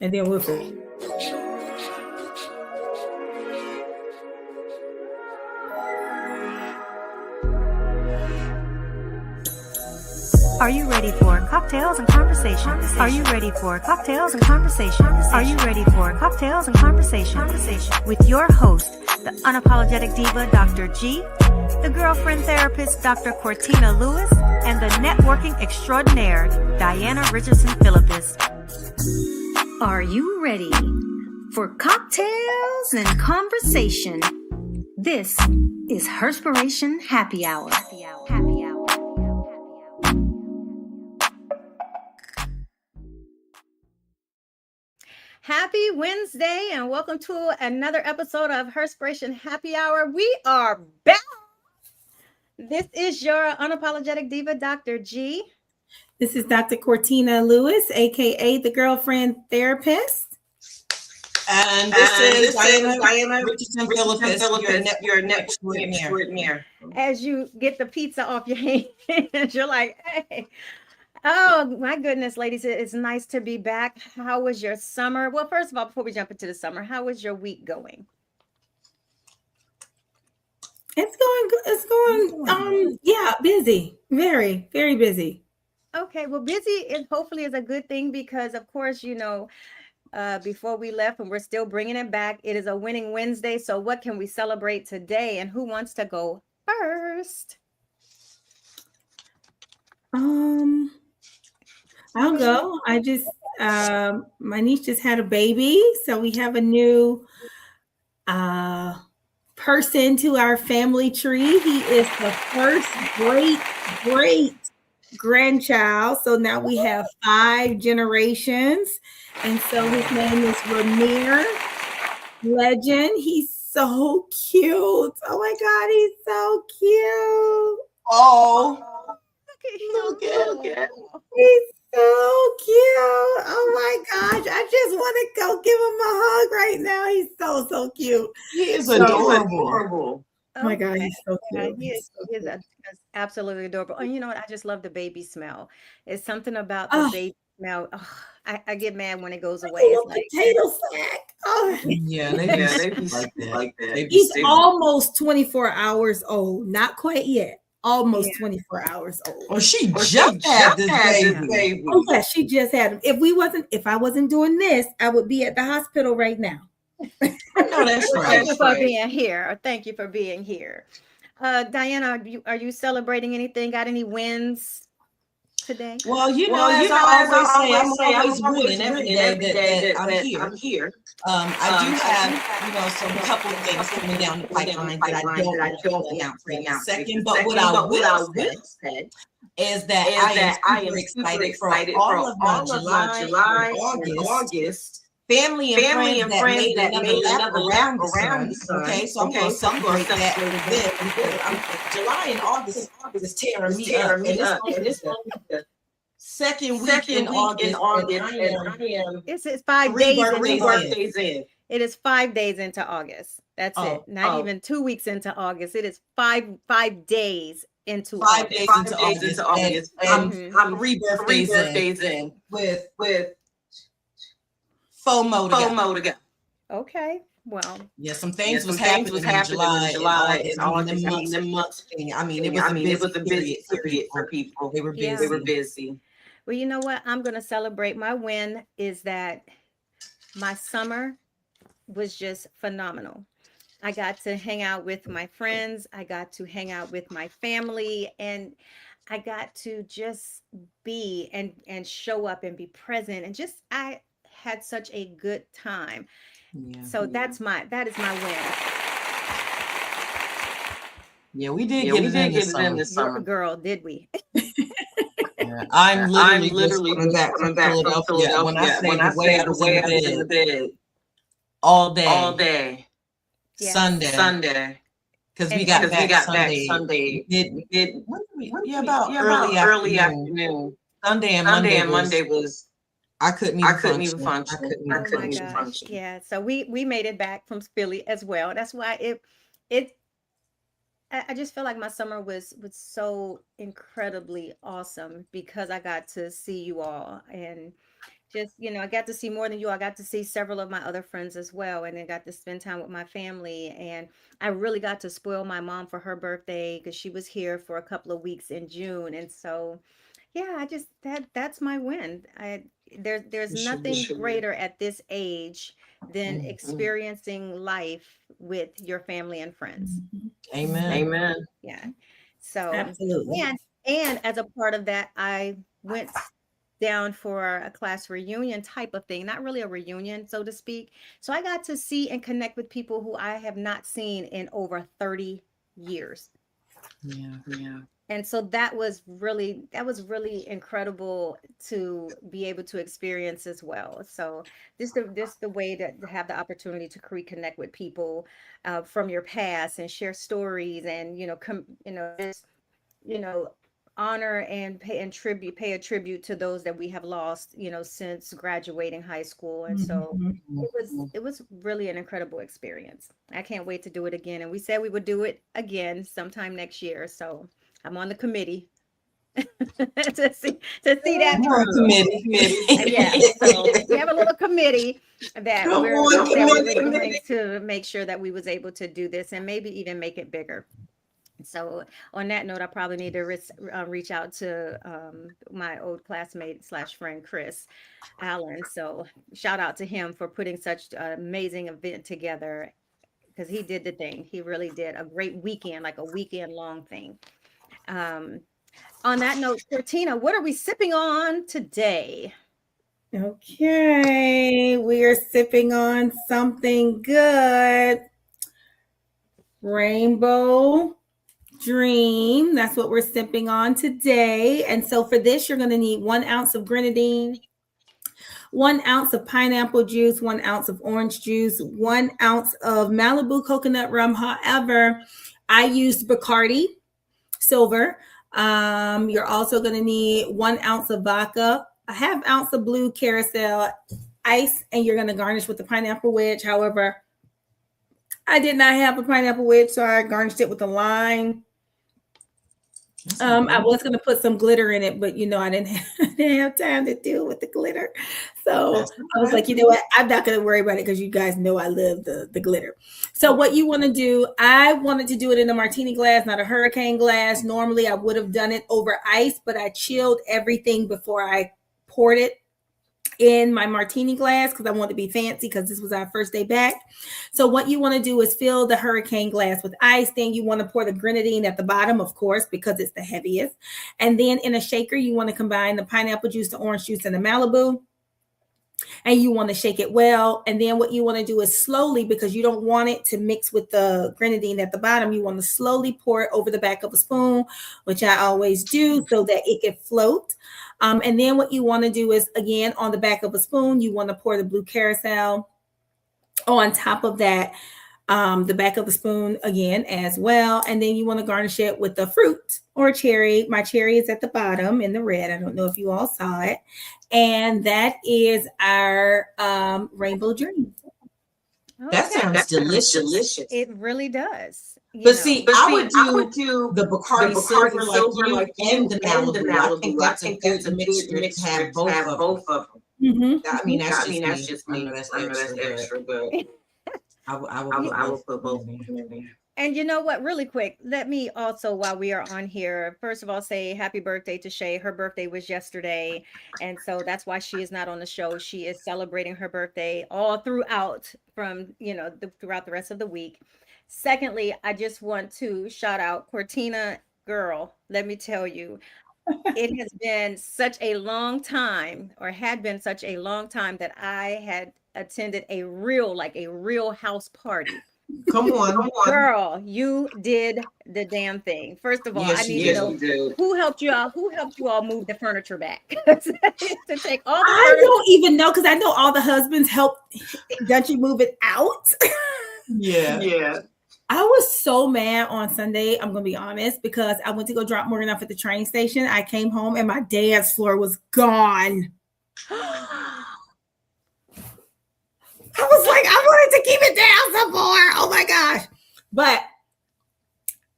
and then we'll. Are you ready for cocktails and conversations? Are you ready for cocktails and conversations? Are you ready for cocktails and conversations? With your host, the unapologetic diva, Dr. G, the girlfriend therapist, Dr. Cortina Lewis, and the networking extraordinaire, Diana Richardson Philippus. Are you ready for cocktails and conversation? This is HERspiration Happy Hour. Happy Wednesday and welcome to another episode of HERspiration Happy Hour. We are back. This is your unapologetic diva, Dr. G. This is Dr. Cortina Lewis, aka the girlfriend therapist. And this is Diana Richardson Philippus, your network extraordinaire. As you get the pizza off your hands, you're like, hey. Oh, my goodness, ladies, it's nice to be back. How was your summer? Well, first of all, before we jump into the summer, how was your week going? It's going, busy. Very, very busy. Okay, well, busy is hopefully is a good thing because, of course, before we left and we're still bringing it back, it is a winning Wednesday. So what can we celebrate today and who wants to go first? I'll go. I just, my niece just had a baby. So we have a new person to our family tree. He is the first great grandchild. So now we have 5 generations. And so his name is Ramir Legend. He's so cute. Oh my God, he's so cute. Oh, Look at him. He's so cute. Oh my gosh. I just want to go give him a hug right now. He's so cute. he is adorable. Oh my God, he's so cute. He is absolutely adorable. And you know what? I just love the baby smell. It's something about the baby smell. Oh, I get mad when it goes away. It's like potato sack. Oh. Yeah, they be like that. He's almost 24 hours old. Not quite yet. Almost 24 hours old. Or she just had this baby. Oh yeah, she just had him. If I wasn't doing this, I would be at the hospital right now. No, that's right. Thank you for being here. Thank you for being here. Diana, are you celebrating anything? Got any wins today? Well, as I always say, I'm always winning every day that I'm here. I do have, some couple of things coming down the pipeline that I don't announce right now. Second, but what I will say is that I am super excited for all of my July and August. Family and friends that made another lap around the sun. Okay, so I'm going to celebrate that with this because July and August is tearing me up. And it's the second week in August, and I am It's 5 days birthdays in. It is 5 days into August. That's it. Not even 2 weeks into August. It is 5 days into 5 August. days into August. And I'm 3 birthdays in with FOMO to go. Okay. Well, some things was happening in July and August. The months. I mean, it was a busy period for people. They were busy. Well, you know what? I'm going to celebrate. My win is that my summer was just phenomenal. I got to hang out with my friends. I got to hang out with my family, and I got to just be and show up and be present, and I had such a good time. So that is my win. Yeah, we did get it in this summer. Girl, did we? I'm literally coming back from Philadelphia. When I say the way I was in the bed all day. Yes. Sunday. Because we got back Sunday. About early afternoon. Sunday and Monday was. I couldn't even function. Yeah. So we made it back from Philly as well. That's why I just feel like my summer was so incredibly awesome because I got to see you all and just, I got to see more than you. I got to see several of my other friends as well, and then got to spend time with my family. And I really got to spoil my mom for her birthday because she was here for a couple of weeks in June. And so, yeah, I just that's my win. There's nothing greater at this age than experiencing life with your family and friends. Amen. Amen. Yeah. So, Absolutely. and as a part of that, I went down for a class reunion type of thing, not really a reunion, so to speak. So I got to see and connect with people who I have not seen in over 30 years. Yeah. Yeah. And so that was really incredible to be able to experience as well. So this the way to have the opportunity to reconnect with people from your past and share stories and just you know honor and pay a tribute to those that we have lost since graduating high school. And so Mhm. it was really an incredible experience. I can't wait to do it again, and we said we would do it again sometime next year, so I'm on the committee to see that Come on, through. committee. Yeah, so we have a little committee that Come we're on, that we were committee. doing to make sure that we was able to do this and maybe even make it bigger. So on that note, I probably need to reach out to my old classmate slash friend Chris Allen. So shout out to him for putting such an amazing event together, because he did the thing. He really did a great weekend, like a weekend long thing. Um, on that note, Cortina, what are we sipping on today? Okay, we are sipping on something good. Rainbow Dream. That's what we're sipping on today. And so for this, you're going to need 1 ounce of grenadine, 1 ounce of pineapple juice, 1 ounce of orange juice, 1 ounce of Malibu coconut rum. However, I used Bacardi Silver. You're also going to need 1 ounce of vodka, a half ounce of blue carousel ice, and you're going to garnish with the pineapple wedge. However, I did not have a pineapple wedge, so I garnished it with a lime. I was going to put some glitter in it, but I didn't have time to deal with the glitter. So I was like, you know what? I'm not going to worry about it because you guys know I love the glitter. So what you want to do, I wanted to do it in a martini glass, not a hurricane glass. Normally I would have done it over ice, but I chilled everything before I poured it in my martini glass because I wanted to be fancy because this was our first day back. So what you want to do is fill the hurricane glass with ice. Then you want to pour the grenadine at the bottom, of course, because it's the heaviest. And then in a shaker, you want to combine the pineapple juice, the orange juice, and the Malibu. And you want to shake it well. And then what you want to do is slowly, because you don't want it to mix with the grenadine at the bottom, you want to slowly pour it over the back of a spoon, which I always do so that it can float. And then what you want to do is, again, on the back of a spoon, you want to pour the blue carousel on top of that, the back of the spoon again as well. And then you want to garnish it with the fruit or cherry. My cherry is at the bottom in the red. I don't know if you all saw it. And that is our Rainbow Dream. That sounds delicious. It really does. But see, I would do the Bacardi Silver like you and the Malibu. I think that's a good mixture to have both of them. Mm-hmm. I mean, that's just me. I know that's extra good. I will put both in there. And you know what? Really quick, let me also, while we are on here, first of all, say happy birthday to Shay. Her birthday was yesterday. And so that's why she is not on the show. She is celebrating her birthday all throughout throughout the rest of the week. Secondly, I just want to shout out Cortina. Girl, let me tell you, it has been such a long time, or had been such a long time, that I had attended a real house party. Come on. Girl, you did the damn thing. First of all, Yes, I need to know who helped you out. Who helped you all move the furniture back to take all the I furniture? don't even know, because I know all the husbands help. Don't you move it out? Yeah. I was so mad on Sunday, I'm going to be honest, because I went to go drop Morgan off at the train station. I came home and my dance floor was gone. I was like, I wanted to keep it down some more. Oh my gosh. But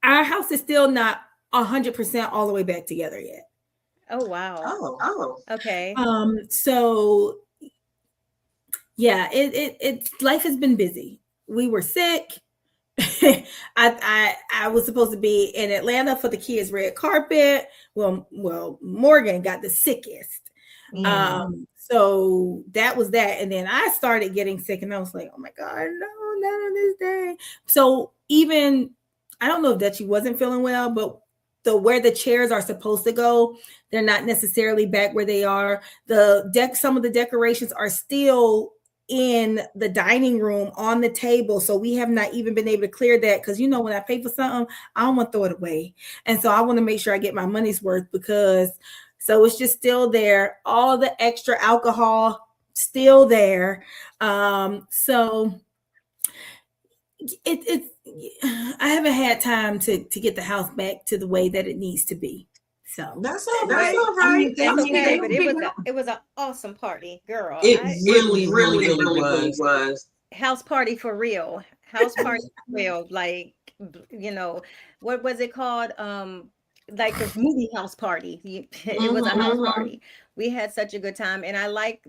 our house is still not 100% all the way back together yet. Oh, wow. Oh. Okay. So Yeah, it's life has been busy. We were sick. I was supposed to be in Atlanta for the kids' red carpet. Well, Morgan got the sickest. So that was that. And then I started getting sick and I was like, oh my God, no, not on this day. So even I don't know that she wasn't feeling well, but where the chairs are supposed to go, they're not necessarily back where they are. Some of the decorations are still in the dining room on the table. So we have not even been able to clear that because when I pay for something, I don't want to throw it away. And so I want to make sure I get my money's worth because so it's just still there. All the extra alcohol still there. So it's I haven't had time to get the house back to the way that it needs to be. So that's all right. That's okay, but it was an awesome party, girl. It really was. House party for real. House party for real. Like, what was it called? Like the movie house party. It was a house party. We had such a good time, and I like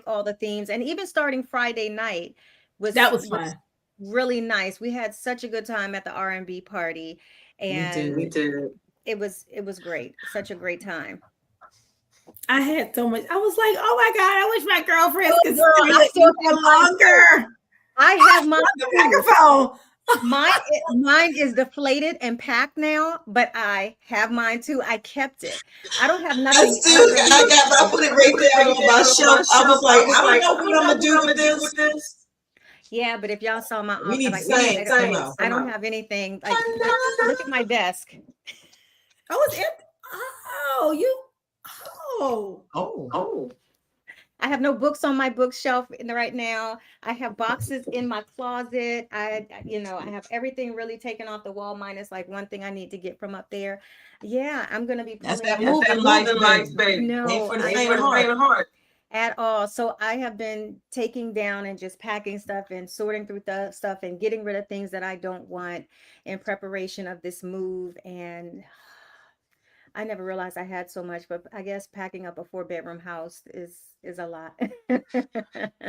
all the themes, and even starting Friday night was fun. Really nice. We had such a good time at the R&B party, and we did. It was great. Such a great time. I had so much. I was like, oh my God, I wish my girlfriends could stay for longer. I have my microphone. Mine is deflated and packed now, but I have mine too. I kept it. I don't have nothing. I put it right there on my shelf. I was like, I don't know what I'm gonna do with this. Yeah, but if y'all saw my we need I don't have anything. Like, look at my desk. Oh, it's empty. Oh. I have no books on my bookshelf right now. I have boxes in my closet. I have everything really taken off the wall. Minus like one thing I need to get from up there. Yeah, I'm gonna be. That's that moving life, baby. No, for the faint of heart. At all. So I have been taking down and just packing stuff and sorting through the stuff and getting rid of things that I don't want in preparation of this move. And I never realized I had so much, but I guess packing up a 4-bedroom house is a lot.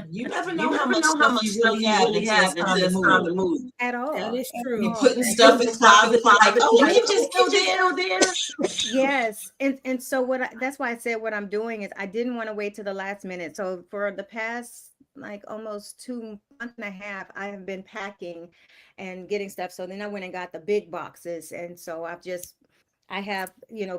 You never know how much stuff you really have until it's time to move. At all. That is true. You're putting stuff in closet, like, oh, we can just go there. Yes. And so that's why I said what I'm doing is I didn't want to wait to the last minute. So for the past like almost 2 months and a half, I have been packing and getting stuff. So then I went and got the big boxes. And so I have,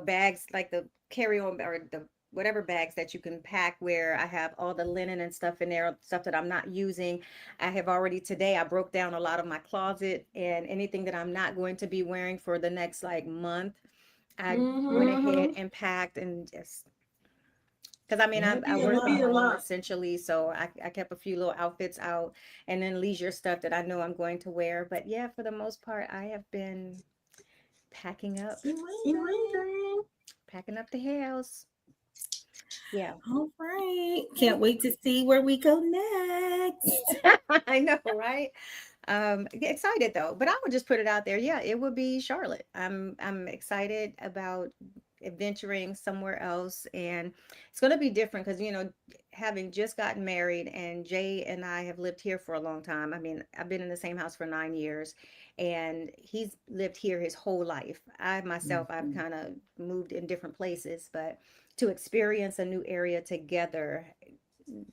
bags like the carry-on or the whatever bags that you can pack where I have all the linen and stuff in there, stuff that I'm not using. I have already today, I broke down a lot of my closet and anything that I'm not going to be wearing for the next like month. I went ahead and packed and just, because I mean, I work from home essentially. So I kept a few little outfits out and then leisure stuff that I know I'm going to wear. But yeah, for the most part, I have been packing up the house. Yeah. All right. Can't wait to see where we go next. I know, right? Excited though, but I would just put it out there. Yeah, it would be Charlotte. I'm excited about adventuring somewhere else, and it's going to be different because having just gotten married, and Jay and I have lived here for a long time. I mean, I've been in the same house for 9 years, and he's lived here his whole life. I've kind of moved in different places, but to experience a new area together,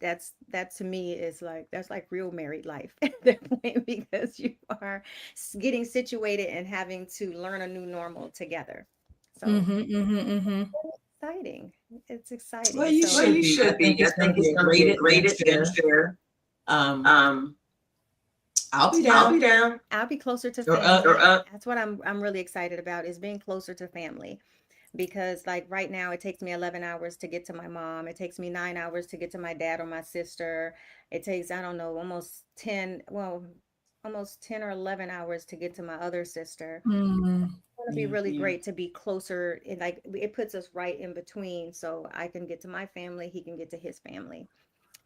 that to me is like, that's like real married life at that point, because you are getting situated and having to learn a new normal together. So exciting. It's exciting. Well, you should be. I think it's going to be a great adventure. I'll be down. I'll be closer to family. That's what I'm really excited about, is being closer to family. Because like right now it takes me 11 hours to get to my mom. It takes me 9 hours to get to my dad or my sister. It takes, I don't know, almost 10 or 11 hours to get to my other sister. It's going to be really great to be closer. And like, it puts us right in between, so I can get to my family, he can get to his family.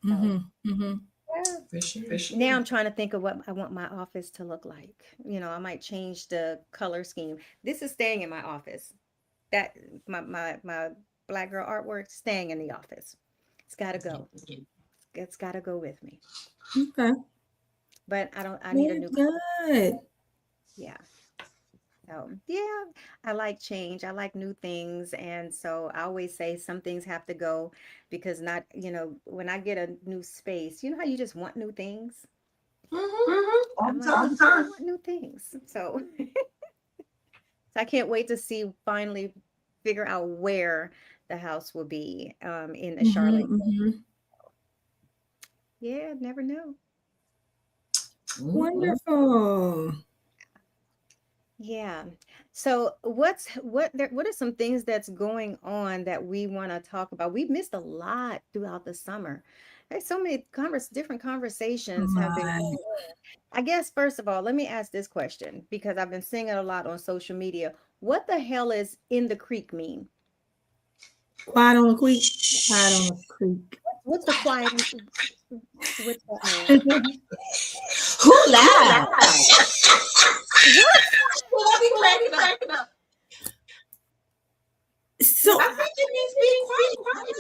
Now I'm trying to think of what I want my office to look like. I might change the color scheme. This is staying in my office. That my Black girl artwork staying in the office. It's got to go. it's got to go with me. Okay. But I need a new. Good. Yeah. So yeah, I like change. I like new things. And so I always say some things have to go because not, when I get a new space, you know how you just want new things? All I'm the like, time. I want new things. So, so I can't wait to see finally figure out where the house will be in the Charlotte. Yeah, never know. Wonderful. Yeah. So what are some things that's going on that we want to talk about? We've missed a lot throughout the summer. There's so many different conversations have been going Right. on. I guess first of all, let me ask this question because I've been seeing it a lot on social media. What the hell is in the creek mean? Quiet on the creek. Quiet on the creek. What's the quiet? What's that mean? Who laughed? What? Will I be cracking up? So I think it means being quiet.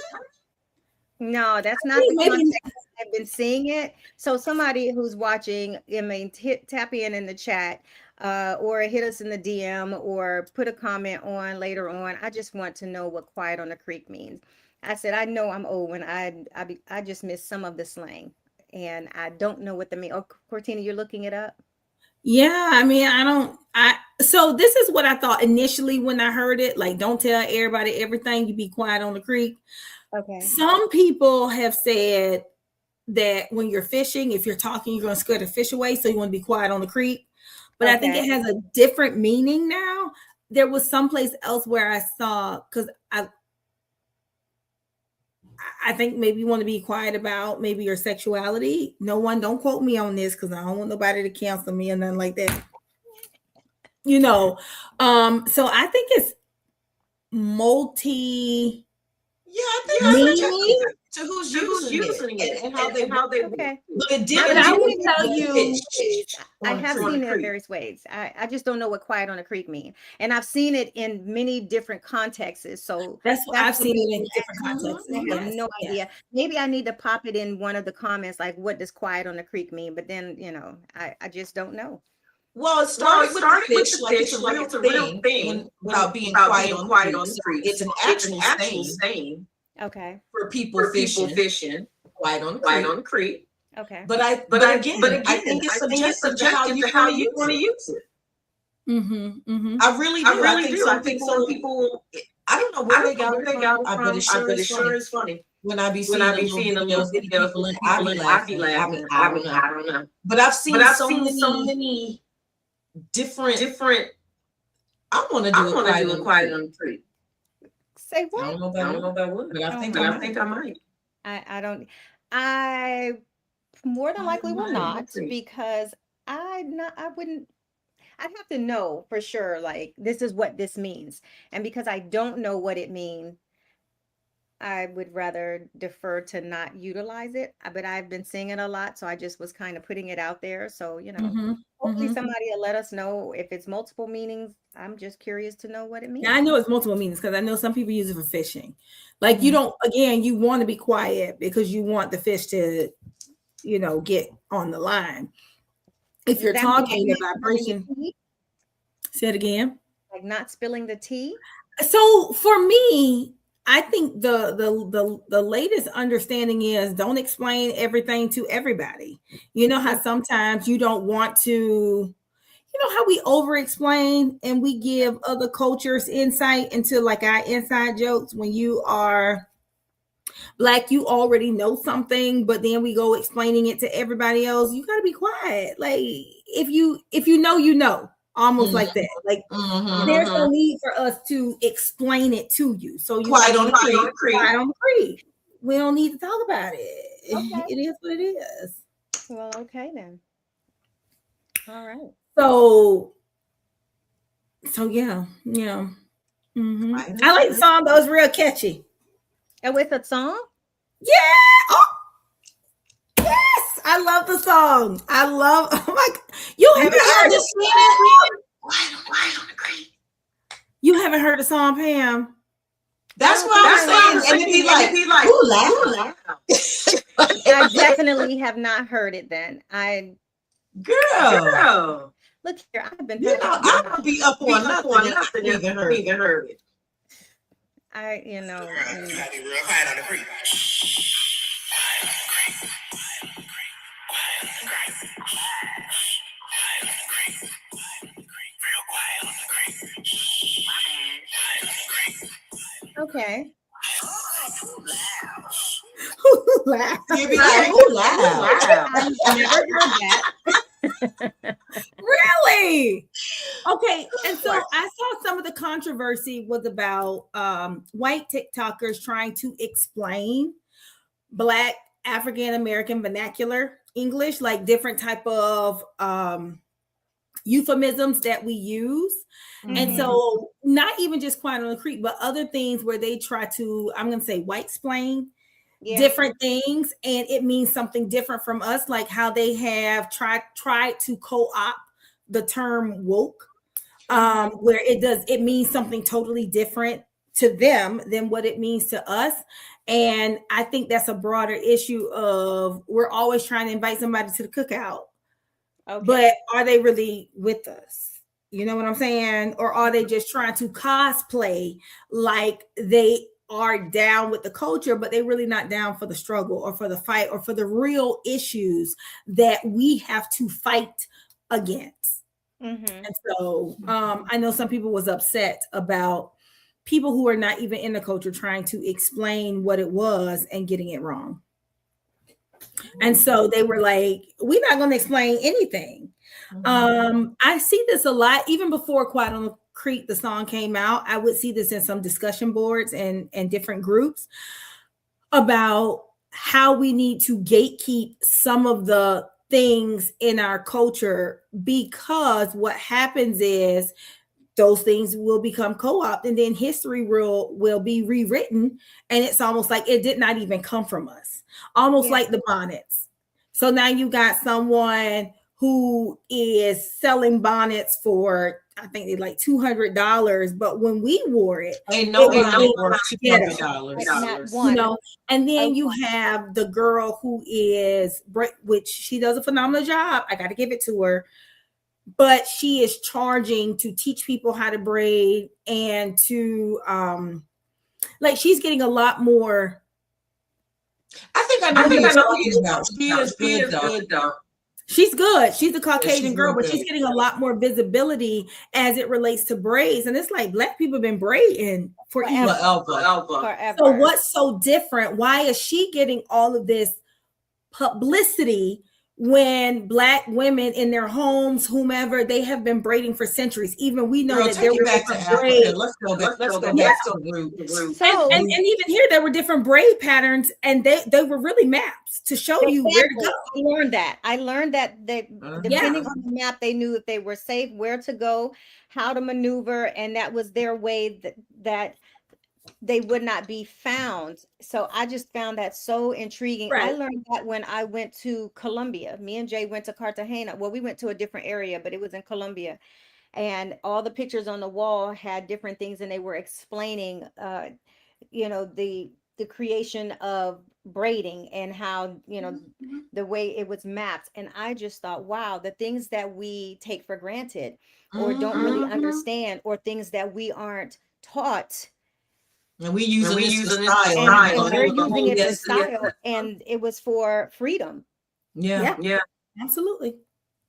No, that's I not think the maybe context. I've been seeing it. So somebody who's watching, I mean, tap in the chat, or hit us in the DM, or put a comment on later on. I just want to know what "quiet on the creek" means. I said I know I'm old when I just missed some of the slang, and I don't know what the mean. Oh, Cortina, you're looking it up. yeah, I mean, so this is what I thought initially when I heard it. Like, don't tell everybody everything. You be quiet on the creek. Okay. Some people have said that when you're fishing, if you're talking, you're going to scare the fish away. So you want to be quiet on the creek. But I think it has a different meaning now. There was someplace else where I saw, because I think maybe you want to be quiet about maybe your sexuality. Don't quote me on this because I don't want nobody to cancel me or nothing like that. So I think it's multi. Yeah, I think meaning to who's using it and how they Okay. But it But didn't I will tell you, I have seen it in various ways. I just don't know what "quiet on the creek" mean, and I've seen it in many different contexts. So that's what I've seen it in different contexts. I have no idea. Maybe I need to pop it in one of the comments, like, what does "quiet on the creek" mean? But then, I just don't know. Well, it started with the fish, like it's a real thing about being quiet on the creek. It's an actual saying Okay. for people fishing, quiet on the creek. Okay. But again, I think it's subjective to how you want to use it. I really do. I think some people. I don't know where they got it from. But it sure is funny. When I be seeing a little videos of people, I be laughing. I don't know. But I've seen so many different. I want to do it quiet on the creek. Say what? I don't know about what, but I think I might. I don't. I more than likely will not, because I wouldn't. I'd have to know for sure, like, this is what this means. And because I don't know what it means, I would rather defer to not utilize it. But I've been seeing it a lot, so I just was kind of putting it out there. So, hopefully somebody will let us know if it's multiple meanings. I'm just curious to know what it means. Yeah, I know it's multiple meanings because I know some people use it for fishing. Like, you don't, again, you want to be quiet because you want the fish to, get on the line. If you're talking, the vibration. Say it again. Like not spilling the tea. So for me, I think the latest understanding is don't explain everything to everybody. You know how sometimes you don't want to, how we over explain and we give other cultures insight into like our inside jokes. When you are Black, you already know something, but then we go explaining it to everybody else. You got to be quiet. Like if you know, almost like that. Like there's no need for us to explain it to you. So you quiet on the creek. We don't need to talk about it. Okay. It is what it is. Well, okay then. All right. So yeah. I like the song, but it was real catchy. And with a song? Yeah. Oh. Yes, I love the song. Oh my God. You haven't heard the song? You haven't heard the song, Pam? That's what I'm saying. And it'd be like, who laughed? I definitely have not heard it then. Girl. Look here, I've been I'll be up on nothing if I even heard it. you know. Gotta be real quiet on the creek. Okay. Who laughed? You be like, who laughed? I've never heard that. Really? Okay. And so I saw some of the controversy was about white TikTokers trying to explain Black African American vernacular English, like different type of euphemisms that we use. And so not even just quiet on the creek, but other things where they try to, I'm going to say white explain different things, and it means something different from us, like how they have tried to co-opt the term woke, where it means something totally different to them than what it means to us. And I think that's a broader issue of we're always trying to invite somebody to the cookout, but are they really with us? You know what I'm saying? Or are they just trying to cosplay like they are down with the culture, but they really not down for the struggle or for the fight or for the real issues that we have to fight against. And so I know some people was upset about people who are not even in the culture trying to explain what it was and getting it wrong. And so they were like, we're not going to explain anything. I see this a lot, even before Quiet on the Creek, the song came out. I would see this in some discussion boards and different groups about how we need to gatekeep some of the things in our culture, because what happens is those things will become co-opted, and then history will be rewritten, and it's almost like it did not even come from us, almost like the bonnets. So now you got someone who is selling bonnets for, I think they like $200, but when we wore it, ain't nobody worth $200. You know, and then you have the girl who is, which she does a phenomenal job. I got to give it to her, but she is charging to teach people how to braid and to, like, she's getting a lot more. I think I know who you're talking about. She is good though. She's good. She's a Caucasian girl, but she's getting a lot more visibility as it relates to braids. And it's like Black people have been braiding forever. So what's so different? Why is she getting all of this publicity when Black women in their homes, whomever, they have been braiding for centuries? Even we know that there were different braids. Let's go back to the root. And even here, there were different braid patterns, and they were really maps to show you where to go. I learned that depending on the map, they knew if they were safe, where to go, how to maneuver, and that was their way that they would not be found. So I just found that so intriguing. I learned that when I went to Colombia. Me and Jay went to Cartagena. Well, we went to a different area, but it was in Colombia. And all the pictures on the wall had different things, and they were explaining, the creation of braiding and how, the way it was mapped. And I just thought, wow, the things that we take for granted or don't really understand, or things that we aren't taught. And we use it style. And they're using it for style, and it was for freedom. Yeah, absolutely.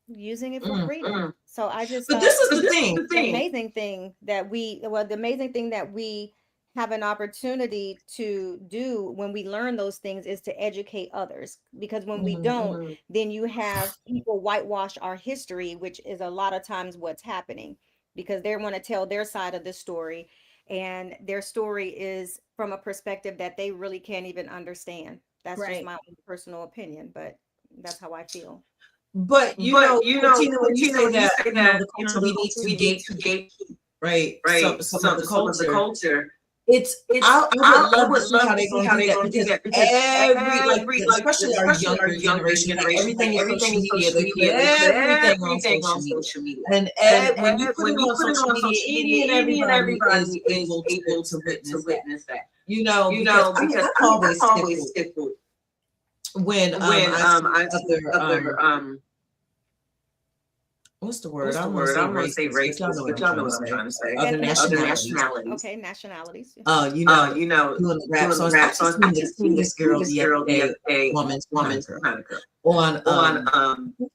Using it for freedom. So I just but this is the thing. The amazing thing that we have an opportunity to do when we learn those things is to educate others, because when we don't, then you have people whitewash our history, which is a lot of times what's happening, because they want to tell their side of the story, and their story is from a perspective that they really can't even understand. That's just my own personal opinion, but that's how I feel. But you know, Tina, when you say that, the culture we need to gatekeep, right? Some of the culture. I would love to see how they're going to do that, because every especially our younger generation, everything is social media. They put everything on social media, and when you put it on social media, any and everybody is able to witness that. Because I always stick with when I see other what's the word? I don't want to say racist, but y'all know what I'm trying to say. Other nationalities. Okay, nationalities. You know, doing the rap songs. I just seen the cutest girl the other day, woman's kind of girl. On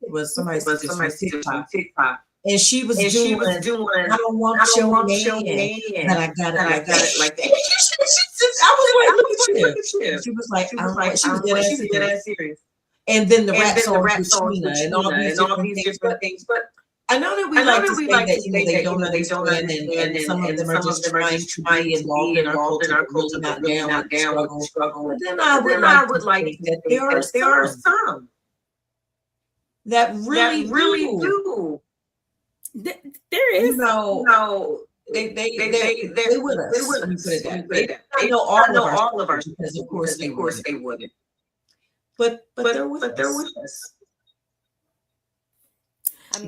it was somebody suggested on TikTok. And she was doing I don't want your man, but I got it like that. I was like, look at you. She was like, I don't want, she was dead serious. And then the rap songs with Trina and all these different things. But I know that we like to say that they don't understand, and some of them are just trying to be involved in our culture, really not down with the struggle. But then I would like to think that there are some that really do. There is, they with us. Let me put it that way. I know all of our because of course they wouldn't. But they're with us.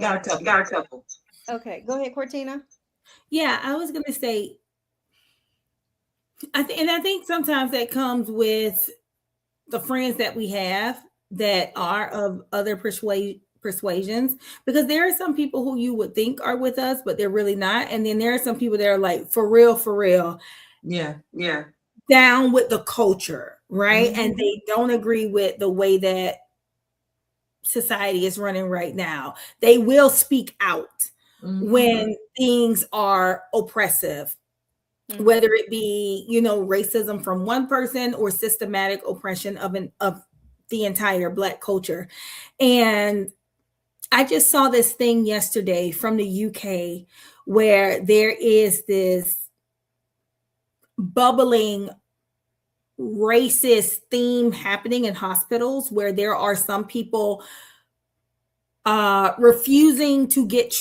Got a couple. Okay, go ahead, Cortina. Yeah, I was gonna say, I think sometimes that comes with the friends that we have that are of other persuasions, because there are some people who you would think are with us, but they're really not. And then there are some people that are like, for real. Yeah. Down with the culture, right? Mm-hmm. And they don't agree with the way that society is running right now. They will speak out when things are oppressive, whether it be, racism from one person or systematic oppression of the entire Black culture. And I just saw this thing yesterday from the UK where there is this bubbling racist theme happening in hospitals where there are some people refusing to get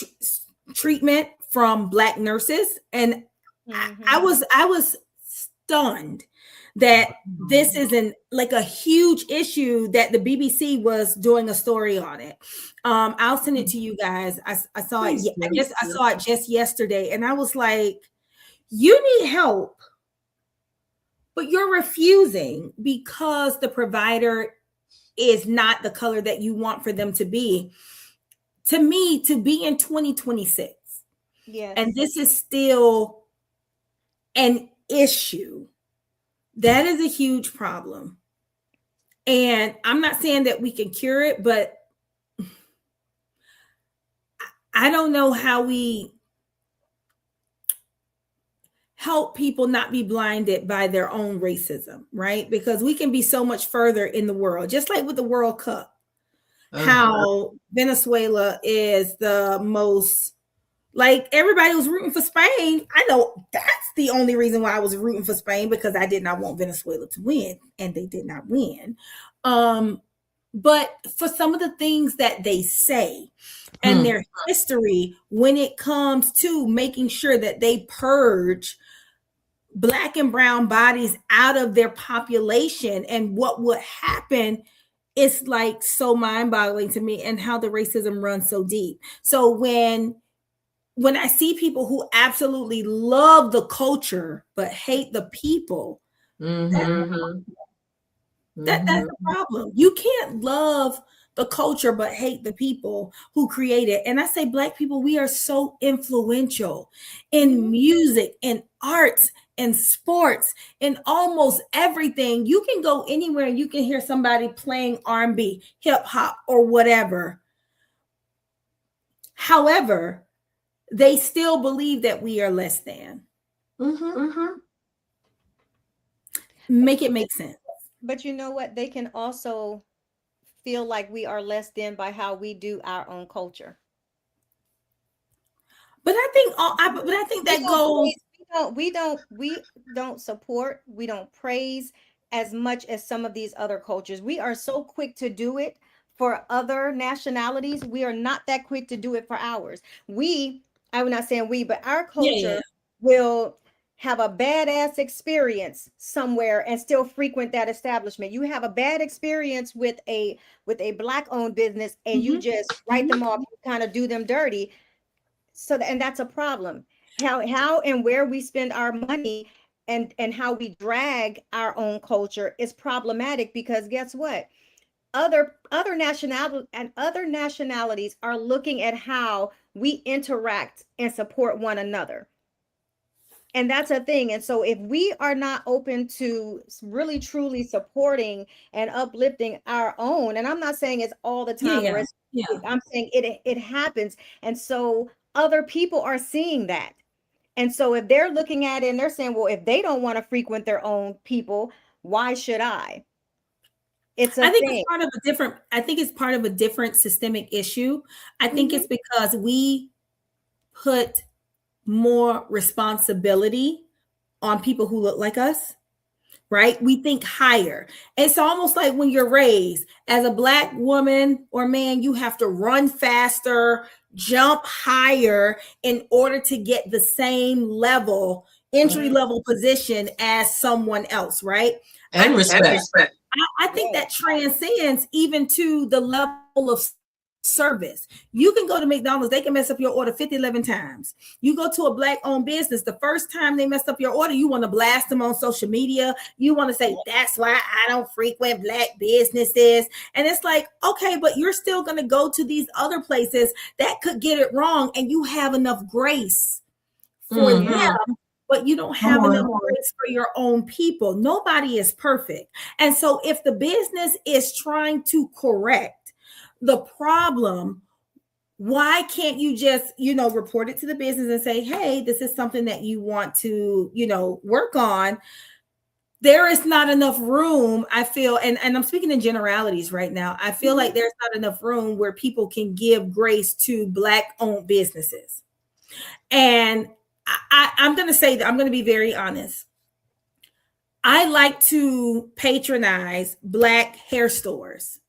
treatment from Black nurses. And I was stunned that this isn't like a huge issue, that the BBC was doing a story on it. I'll send it to you guys. I saw it. I saw it just yesterday, and I was like, you need help, but you're refusing because the provider is not the color that you want for them to be. To me, to be in 2026, and this is still an issue, that is a huge problem. And I'm not saying that we can cure it, but I don't know how we help people not be blinded by their own racism, right? Because we can be so much further in the world, just like with the World Cup, how Venezuela is the most, like, everybody was rooting for Spain. I know that's the only reason why I was rooting for Spain, because I did not want Venezuela to win, and they did not win. But for some of the things that they say and their history, when it comes to making sure that they purge Black and brown bodies out of their population and what would happen, it's like so mind-boggling to me, and how the racism runs so deep. So when I see people who absolutely love the culture but hate the people, that's a problem. You can't love the culture but hate the people who create it. And I say, Black people, we are so influential in music, in arts, in sports, in almost everything. You can go anywhere and you can hear somebody playing R&B, hip hop, or whatever. However, they still believe that we are less than. Make it make sense. But you know what? They can also feel like we are less than by how we do our own culture. But I think that goes. We don't support, we don't praise as much as some of these other cultures. We are so quick to do it for other nationalities. We are not that quick to do it for ours. I'm not saying we, but our culture will have a badass experience somewhere and still frequent that establishment. You have a bad experience with a Black owned business and you just write them off, you kind of do them dirty. And that's a problem. How and where we spend our money and how we drag our own culture is problematic, because guess what? other nationalities are looking at how we interact and support one another. And that's a thing. And so if we are not open to really truly supporting and uplifting our own, and I'm not saying it's all the time, I'm saying it happens. And so other people are seeing that. And so if they're looking at it and they're saying, well, if they don't want to frequent their own people, why should I? It's a thing. I think it's part of a different systemic issue. I think it's because we put more responsibility on people who look like us, right? We think higher. It's almost like when you're raised as a Black woman or man, you have to run faster, jump higher in order to get the same level, entry level position as someone else, right? And respect. I think that transcends even to the level of service. You can go to McDonald's, they can mess up your order 11 times. You go to a Black owned business, the first time they mess up your order, you want to blast them on social media. You want to say, that's why I don't frequent Black businesses. And it's like, okay, but you're still going to go to these other places that could get it wrong. And you have enough grace for them, but you don't have enough grace for your own people. Nobody is perfect. And so if the business is trying to correct the problem, why can't you just, report it to the business and say, hey, this is something that you want to, work on? There is not enough room, I feel, and I'm speaking in generalities right now. I feel like there's not enough room where people can give grace to Black owned businesses. And I'm going to say that I'm going to be very honest. I like to patronize Black hair stores.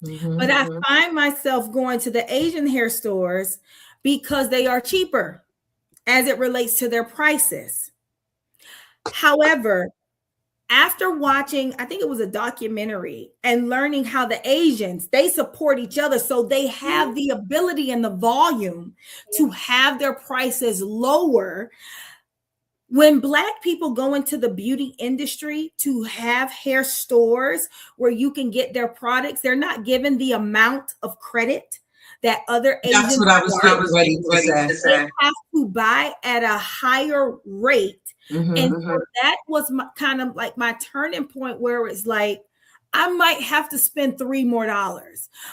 But I find myself going to the Asian hair stores because they are cheaper as it relates to their prices. However, after watching, I think it was a documentary, and learning how the Asians, they support each other. So they have the ability and the volume to have their prices lower. When Black people go into the beauty industry to have hair stores where you can get their products, they're not given the amount of credit that other Asians. That's what I was ready to say. They have to buy at a higher rate. And so that was kind of like my turning point, where it's like, I might have to spend $3 more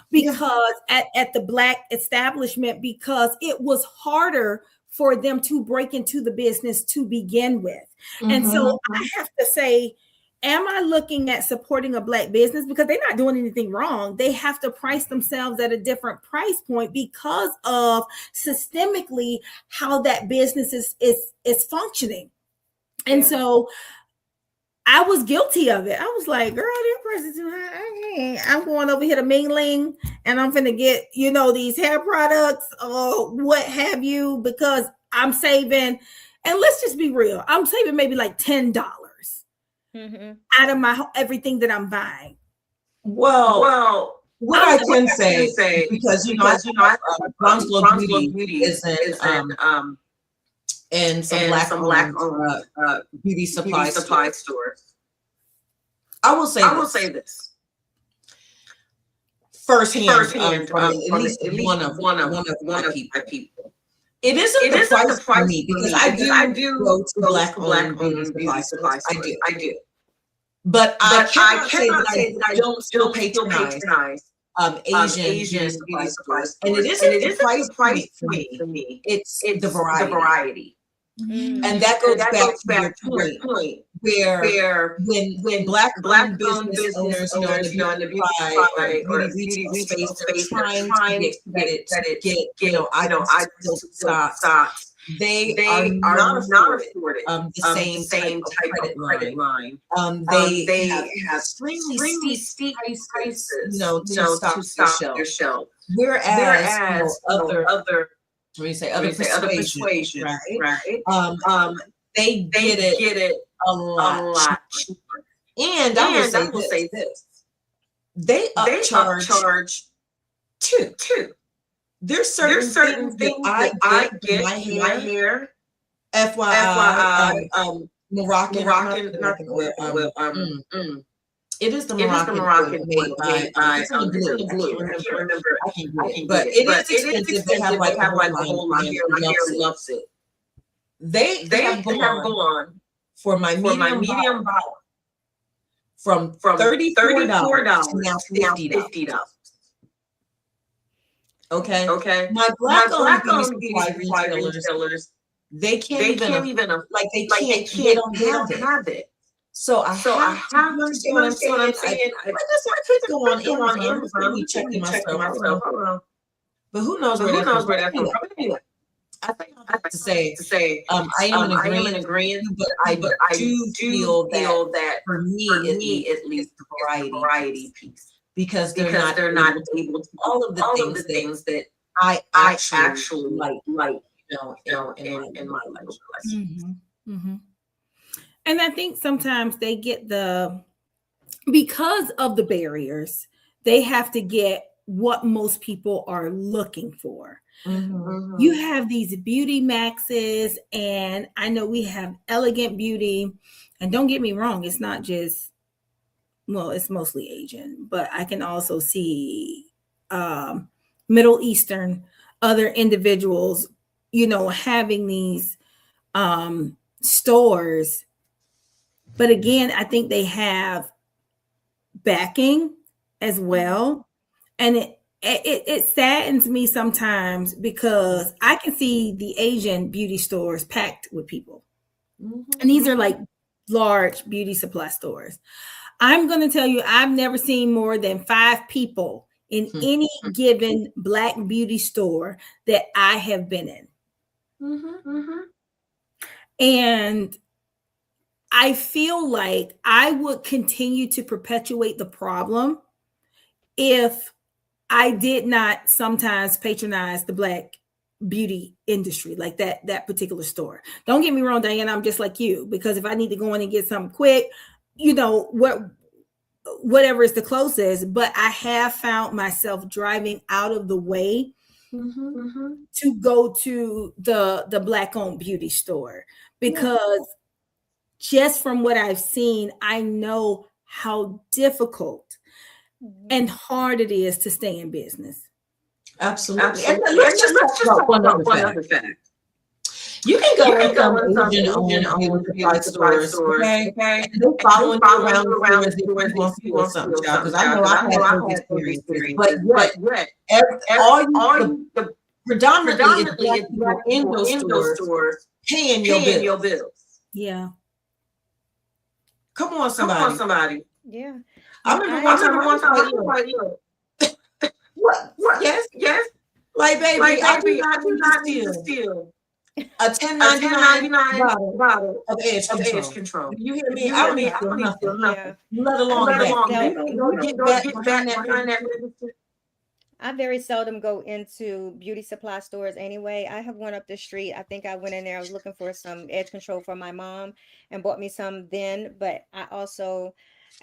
because at the Black establishment, because it was harder for them to break into the business to begin with. And so I have to say, am I looking at supporting a Black business? Because they're not doing anything wrong. They have to price themselves at a different price point because of systemically how that business is functioning. And so I was guilty of it. I was like, girl, that price is too high. I'm going over here to Mingling and I'm going to get, these hair products or what have you, because I'm saving, and let's just be real, I'm saving maybe like $10 out of my everything that I'm buying. Well, what I can say, because Brownsville Beauty is in some Black owned beauty supply stores. I will say this firsthand from at least one of my people. It isn't the price for me, because I do go to Black owned beauty supply stores. I do. But I cannot say that I don't still patronize Asian beauty supplies. And it isn't the price for me. It's the variety. And that goes back to your point, where when Black business owners in the beauty or beauty retail space, they're trying to get I still stocks. They are not afforded the same type of credit line. They have extremely steep prices, to stock their shelf. Whereas other persuasions, right? They get it a lot cheaper. And I will say this: they upcharge too. There's certain things that I get my hair. FYI, Moroccan oil. It is the It is the Moroccan Moroccan oil oil made by, it's in the it's in blue. the I blue. can't I can't remember. remember. I can I get it. can But get it. it But is it is expensive. They expensive. have They like a have whole like a line. whole My line. hair My loves hair it. loves it. They They have have gone gone for my for my medium medium bottle bottle from from $34 $34 to now to now $50. $50. Okay. Okay. My My black-owned beauty black-owned beauty supply supply retailers, retailers, they can't they even, can't even like they like can't, they they can't. don't They have don't it. have it. So I So I have to, have you to. understand You what I'm understand what saying? I'm saying? Like I said, I could go on Go on Amazon. Just let Amazon. me Just check let it me check it myself. Hold myself. on. Hold on. But who knows But where who that comes knows from? where that comes Anyway, from? Anyway, I think I'm I about think to say, to say I am in I am in agreement with agreement, you, but I but I do do feel that feel that for for me, at me least, at it's least, the it's the variety variety piece piece because because they're not able to do able to do all of the all of things the that things that I I actually actually like, like, in my in little my little collection. collection. And I think sometimes they get because of the barriers, they have to get what most people are looking for. You have these beauty maxes, and I know we have elegant beauty. And don't get me wrong, it's not just, well, it's mostly Asian, but I can also see Middle Eastern, other individuals, having these stores. But again, I think they have backing as well. And it saddens me sometimes because I can see the Asian beauty stores packed with people. And these are like large beauty supply stores. I'm going to tell you, I've never seen more than 5 people in any given Black beauty store that I have been in. And I feel like I would continue to perpetuate the problem if I did not sometimes patronize the Black beauty industry, like that particular store. Don't get me wrong, Diana, I'm just like you, because if I need to go in and get something quick, whatever is the closest, but I have found myself driving out of the way to go to the Black owned beauty store because just from what I've seen, I know how difficult and hard it is to stay in business. Absolutely. And Absolutely. let's just talk about one other fact. You can go in some Asian-owned beauty supply stores, okay? And they're following you around the store as if you want to steal something, child, because I know I've had those experiences. But yet, predominantly it's Black people in those stores paying your bills. Yeah. Come on, somebody. Yeah. I remember one time I was like, what? Yes. Like, baby, I do not need to steal a 10.99 bottle of edge control. Do you hear me? I don't need to steal nothing. Yeah. Let alone that. You don't get back behind that. I very seldom go into beauty supply stores anyway. I have one up the street. I think I went in there. I was looking for some edge control for my mom and bought me some then. But I also,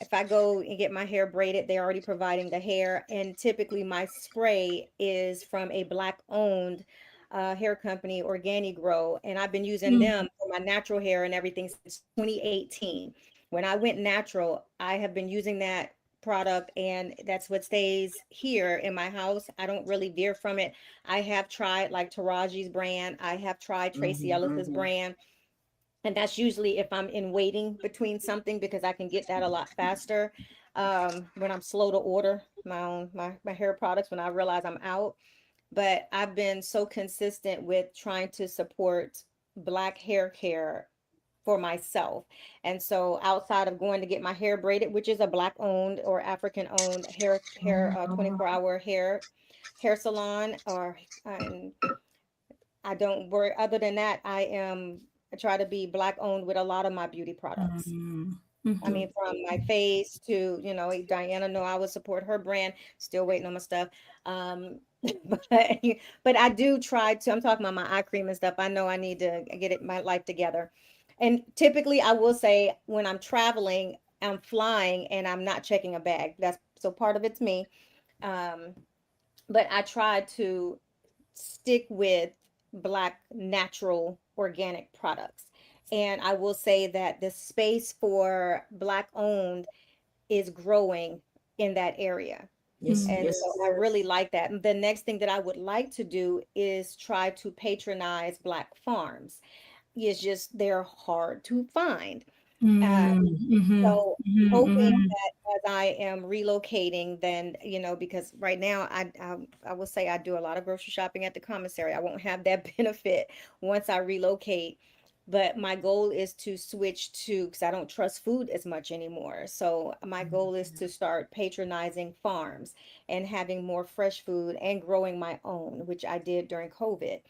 if I go and get my hair braided, they're already providing the hair. And typically my spray is from a Black owned hair company, Organic Grow. And I've been using them for my natural hair and everything since 2018. When I went natural, I have been using that product and that's what stays here in my house. I don't really veer from it. I have tried like Taraji's brand. I have tried Tracy Ellis's brand. And that's usually if I'm in waiting between something because I can get that a lot faster. When I'm slow to order my hair products when I realize I'm out. But I've been so consistent with trying to support Black hair care for myself. And so outside of going to get my hair braided, which is a Black owned or African owned hair 24-hour hair salon, and I don't worry. Other than that, I try to be Black owned with a lot of my beauty products. I mean, from my face to, Diana, know I would support her brand, still waiting on my stuff. But, but I do try to, I'm talking about my eye cream and stuff. I know I need to my life together. And typically I will say when I'm traveling, I'm flying and I'm not checking a bag. So part of it's me. Um, but I try to stick with Black natural organic products. And I will say that the space for Black owned is growing in that area. Yes, And yes. so I really like that. And the next thing that I would like to do is try to patronize Black farms. It's just they're hard to find. Uh, so hoping that as I am relocating, then, because right now I will say I do a lot of grocery shopping at the commissary. I won't have that benefit once I relocate. But my goal is to switch to, because I don't trust food as much anymore. So my goal is to start patronizing farms and having more fresh food and growing my own, which I did during COVID.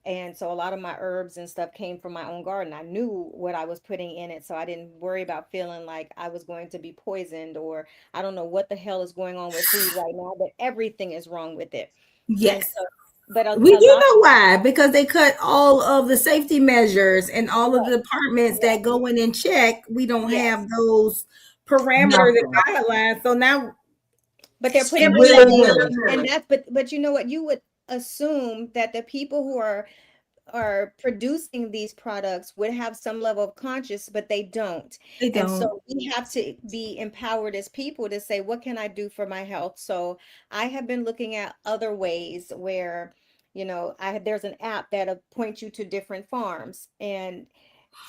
And so a lot of my herbs and stuff came from my own garden. I knew what I was putting in it, so I didn't worry about feeling like I was going to be poisoned, or I don't know what the hell is going on with food right now, but everything is wrong with it. And Yes. so, but We a do lot, know why, because they cut all of the safety measures and all of the departments yeah, that go in and check. We don't yes, have those parameters and Nothing. guidelines. So now but they're putting everything labels, Willy-nilly. and that's, but you know what? You would assume that the people who are producing these products would have some level of conscience, but they don't. they And don't. so we have to be empowered as people to say, what can I do for my health? So I have been looking at other ways where, there's an app that'll point you to different farms. And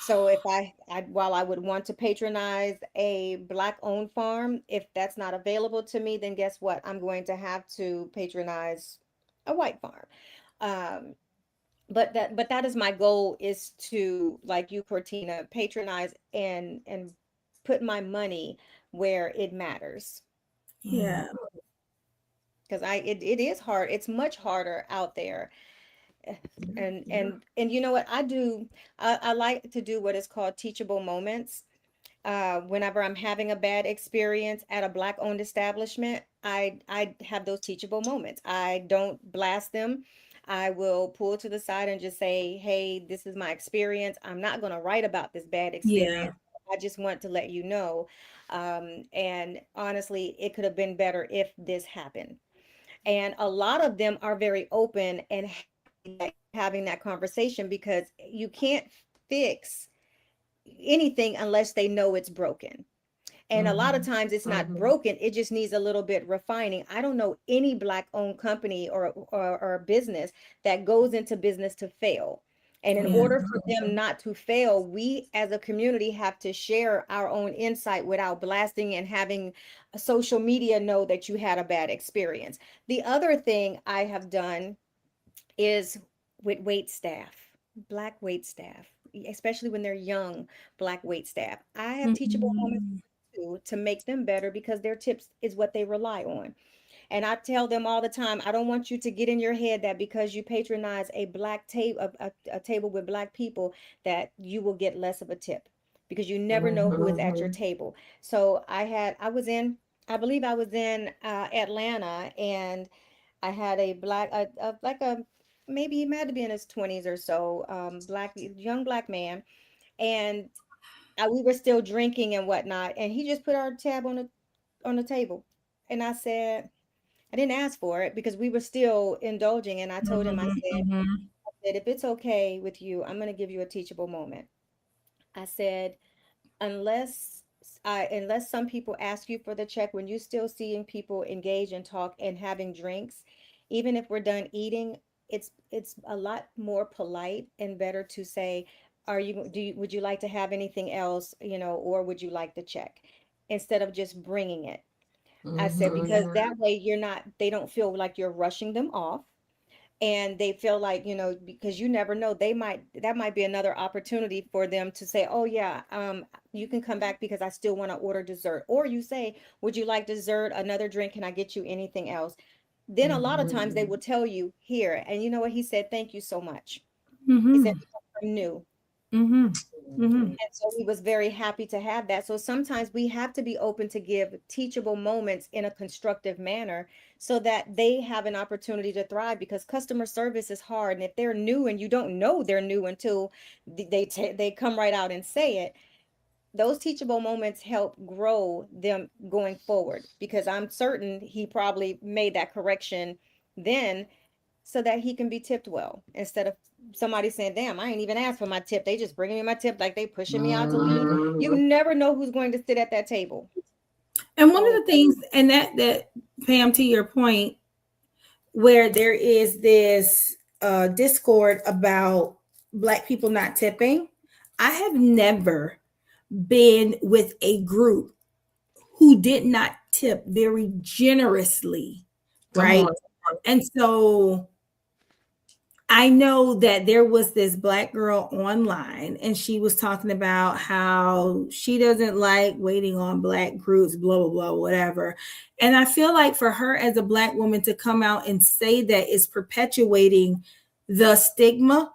so if while I would want to patronize a Black owned farm, if that's not available to me, then guess what? I'm going to have to patronize a white farm. Um, but that is my goal, is to, like you, Cortina, patronize and put my money where it matters. Yeah. Because it is hard. It's much harder out there. And you know what I do? I like to do what is called teachable moments. Whenever I'm having a bad experience at a Black owned establishment, I have those teachable moments. I don't blast them. I will pull to the side and just say, hey, this is my experience. I'm not going to write about this bad Yeah. experience. I just want to let you know. And honestly, it could have been better if this happened. And a lot of them are very open and having that conversation, because you can't fix anything unless they know it's broken. And a lot of times it's not broken, it just needs a little bit refining. I don't know any Black owned company or business that goes into business to fail. And in Yeah. order for them not to fail, we as a community have to share our own insight without blasting and having social media know that you had a bad experience. The other thing I have done is with wait staff, Black wait staff, especially when they're young Black wait staff. I have teachable moments Mhm. to make them better, because their tips is what they rely on. And I tell them all the time, I don't want you to get in your head that because you patronize a Black table, a table with Black people, that you will get less of a tip, because you never know who is at your table. So I believe I was in Atlanta, and I had a Black, like a, maybe he might have been in his 20s or so, Black, young Black man. And we were still drinking and whatnot. And he just put our tab on the table. And I said, I didn't ask for it because we were still indulging. And I told him, Mhm. Mhm. I said, if it's okay with you, I'm going to give you a teachable moment. I said, unless unless some people ask you for the check, when you're still seeing people engage and talk and having drinks, even if we're done eating, it's a lot more polite and better to say, would you like to have anything else, or would you like the check, instead of just bringing it. I said, because that way they don't feel like you're rushing them off, and they feel like, because you never know, that might be another opportunity for them to say, oh yeah, you can come back because I still want to order dessert. Or you say, would you like dessert, another drink, can I get you anything else? Then a lot of times they will tell you, here. And you know what he said? Thank you so much. He said, Mhm. because I'm new. Mhm. Mhm. And so he was very happy to have that. So sometimes we have to be open to give teachable moments in a constructive manner, so that they have an opportunity to thrive, because customer service is hard. And if they're new and you don't know they're new until they come right out and say it, those teachable moments help grow them going forward, because I'm certain he probably made that correction then, so that he can be tipped well, instead of somebody saying, damn, I ain't even asked for my tip, they just bringing me my tip, like they pushing me out to leave. You never know who's going to sit at that table. And one of the things, and that Pam, to your point, where there is this discord about Black people not tipping, I have never been with a group who did not tip very generously, right? And so I know that there was this Black girl online, and she was talking about how she doesn't like waiting on Black groups, blah, blah, blah, whatever. And I feel like for her as a Black woman to come out and say that is perpetuating the stigma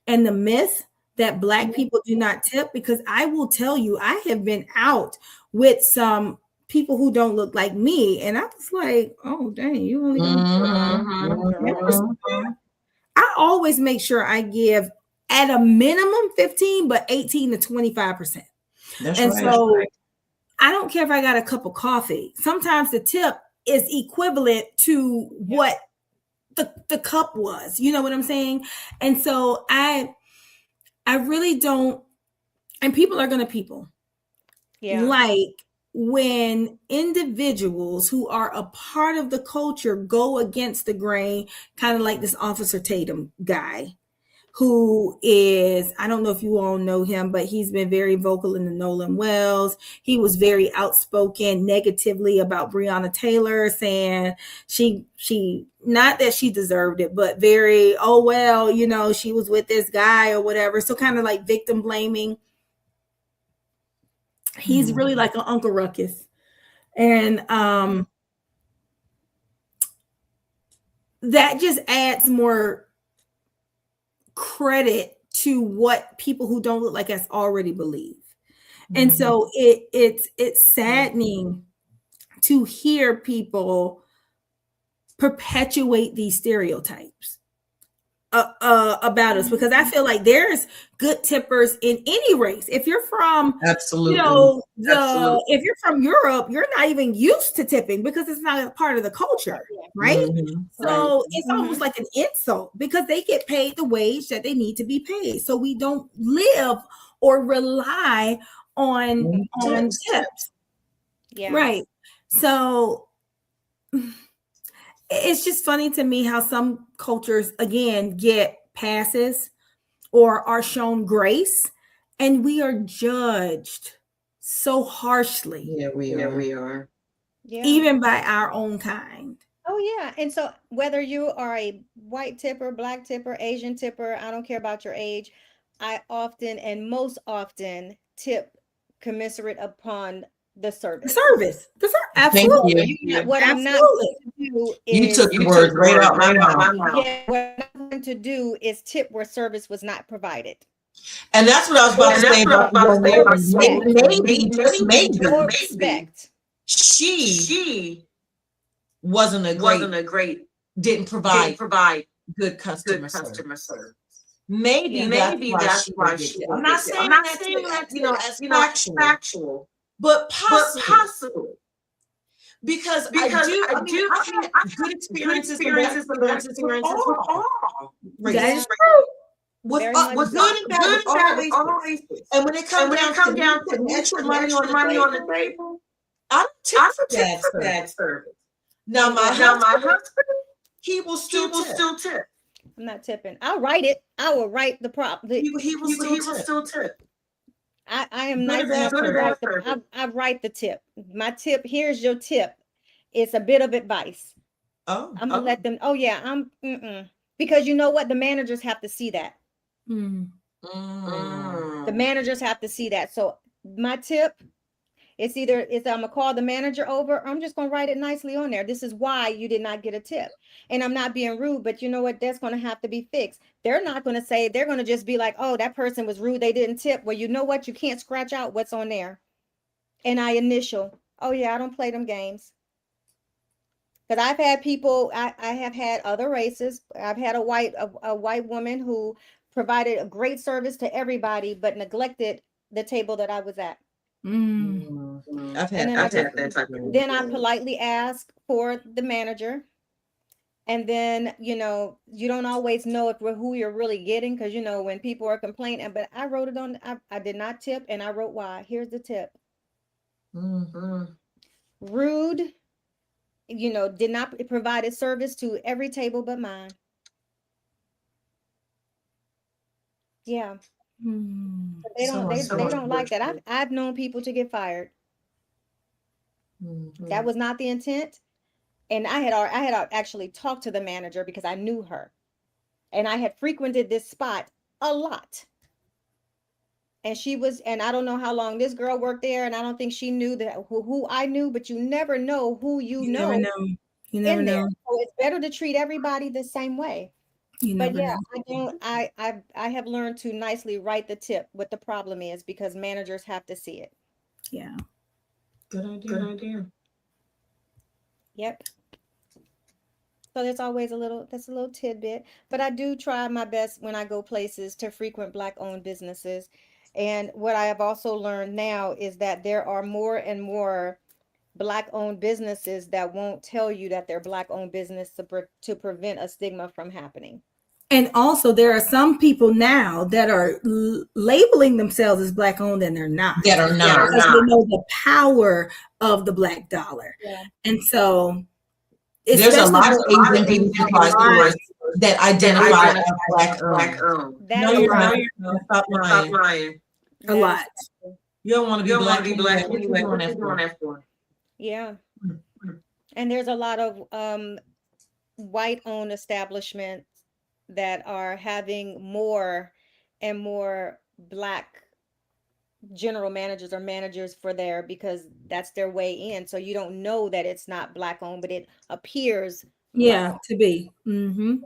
and the myth that Black people do not tip, because I will tell you, I have been out with some people who don't look like me. And I was like, oh, dang, you only going I always make sure I give at a minimum 15, but 18 to 25%. And so I don't care if I got a cup of coffee. Sometimes the tip is equivalent to what the cup was. You know what I'm saying? And so I really don't, and people are going to people. Yeah. Like when individuals who are a part of the culture go against the grain, kind of like this Officer Tatum guy, who is, I don't know if you all know him, but he's been very vocal in the Nolan Wells. He was very outspoken negatively about Breonna Taylor, saying she not that she deserved it, but very, oh, well, you know, she was with this guy or whatever. So kind of like victim blaming. He's really like an Uncle Ruckus. And that just adds more credit to what people who don't look like us already believe. And so it's saddening to hear people perpetuate these stereotypes about us, because I feel like there's good tippers in any race. If you're from, absolutely, you know, if you're from Europe, you're not even used to tipping because it's not a part of the culture, right? So it's almost like an insult because they get paid the wage that they need to be paid. So we don't live or rely on tips. Yeah. Right. So it's just funny to me how some cultures, again, get passes or are shown grace, and we are judged so harshly. Yeah, we are. Yeah. Even by our own kind. Oh, yeah. And so whether you are a white tipper, Black tipper, Asian tipper, I don't care about your age, I often and most often tip commensurate upon the service. Absolutely. What I'm not going to do is you took the words right out my mouth. Yeah, what I'm going to do is tip where service was not provided. And that's what I was about to say about maybe, just maybe, respect. She wasn't a great, didn't provide good customer service. Maybe that's why she. I'm not saying that, you know, as factual, but possibly. Because I do good experiences with all races. That is true. With good and bad, with all races. And when it comes down to extra money on the table, I don't tip for bad service. Now my husband, he will still tip. I'm not tipping. I'll write it. I will write the prop. He will still tip. I am nice enough to write I write the tip. My tip, here's your tip. It's a bit of advice. I'm gonna let them. Oh yeah, because you know what? The managers have to see that. The managers have to see that. So my tip, it's either I'm gonna call the manager over, or I'm just gonna write it nicely on there. This is why you did not get a tip. And I'm not being rude, but you know what? That's gonna have to be fixed. They're not gonna say, they're gonna just be like, oh, that person was rude, they didn't tip. Well, you know what? You can't scratch out what's on there. And I initial. Oh yeah, I don't play them games. Because I've had people, I have had other races. I've had a white woman who provided a great service to everybody, but neglected the table that I was at. I've had that type of. Then I politely ask for the manager. And then, you know, you don't always know who you're really getting, because, you know, when people are complaining, but I wrote it on, I did not tip, and I wrote why. Here's the tip. rude, did not provide service to every table but mine. Yeah. They don't like that. I've known people to get fired. That was not the intent. And I had actually talked to the manager because I knew her. And I had frequented this spot a lot. And I don't know how long this girl worked there, and I don't think she knew that who I knew, but you never know who you know. You never know. So it's better to treat everybody the same way. But yeah, know. I have learned to nicely write the tip what the problem is, because managers have to see it. Yeah. Good idea. Yep. So there's always a little tidbit, but I do try my best when I go places to frequent Black-owned businesses. And what I have also learned now is that there are more and more Black-owned businesses that won't tell you that they're Black-owned business to prevent a stigma from happening. And also, there are some people now that are labeling themselves as Black-owned, and they're not. Because they know the power of the Black dollar. Yeah. And so, there's a lot of Asian beauty supply stores that identify as Black-owned. No, you're not. Stop lying. A lot. You don't want to be Black. What you doing that for? Yeah. And there's a lot of white-owned establishments that are having more and more Black general managers or managers because that's their way in. So you don't know that it's not Black-owned, but it appears. To be. You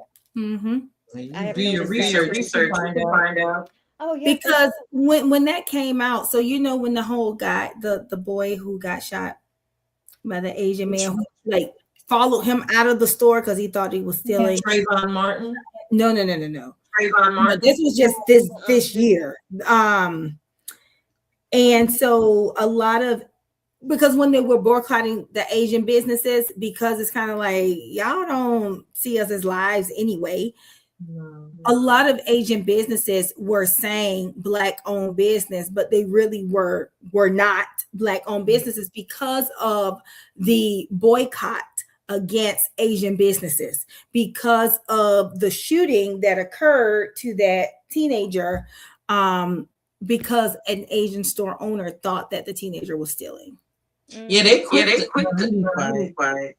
I do your research to find out. Oh yeah. Because when that came out, so when the whole guy, the boy who got shot by the Asian man who followed him out of the store because he thought he was stealing. Trayvon Martin. No. Trayvon Martin. This was just this year. And so a lot of, because when they were boycotting the Asian businesses, because it's kind of like, y'all don't see us as lives anyway. No. A lot of Asian businesses were saying Black-owned business, but they really were not Black-owned businesses because of the boycott against Asian businesses, because of the shooting that occurred to that teenager, because an Asian store owner thought that the teenager was stealing. Yeah, they quit the fight.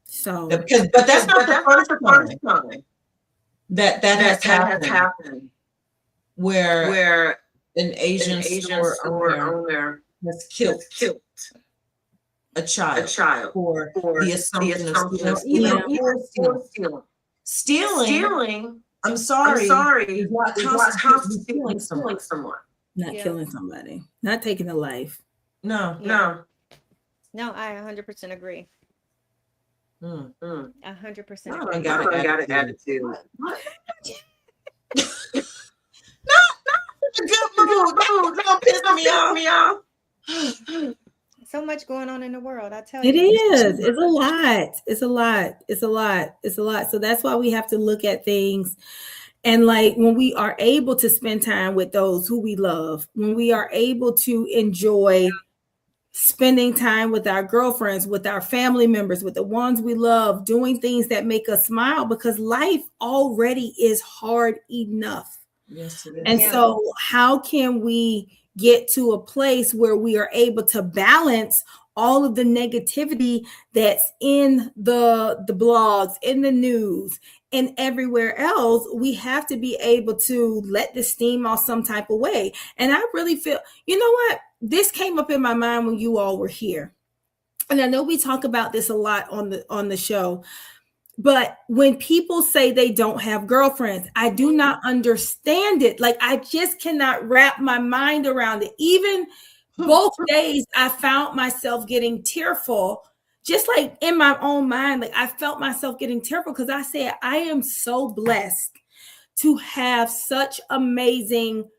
So, but that's not the first time that has happened where an Asian store owner has killed a child for the assumption of stealing. I'm sorry. Is what constitutes killing someone. Not killing somebody, not taking a life. No, I 100% agree. 100%. I got an attitude. Good mood. Don't piss me off. So much going on in the world, I tell you. It is. It's a lot. So that's why we have to look at things. And when we are able to spend time with those who we love, when we are able to enjoy spending time with our girlfriends, with our family members, with the ones we love, doing things that make us smile, because life already is hard enough. Yes, it is. And so how can we get to a place where we are able to balance all of the negativity that's in the blogs, in the news, and everywhere else? We have to be able to let the steam off some type of way. And I really feel, this came up in my mind when you all were here. And I know we talk about this a lot on the show, but when people say they don't have girlfriends, I do not understand it. I just cannot wrap my mind around it. Even both days, I found myself getting tearful, just in my own mind. I felt myself getting tearful because I said, I am so blessed to have such amazing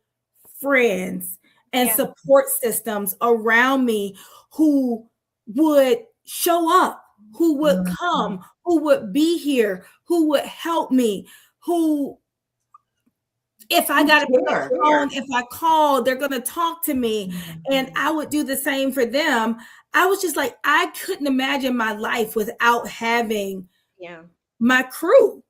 friends and support systems around me who would show up, who would come, who would be here, who would help me, who if I got to pick up Sure. the phone, if I call, they're going to talk to me. And I would do the same for them. I was just like, I couldn't imagine my life without having my crew.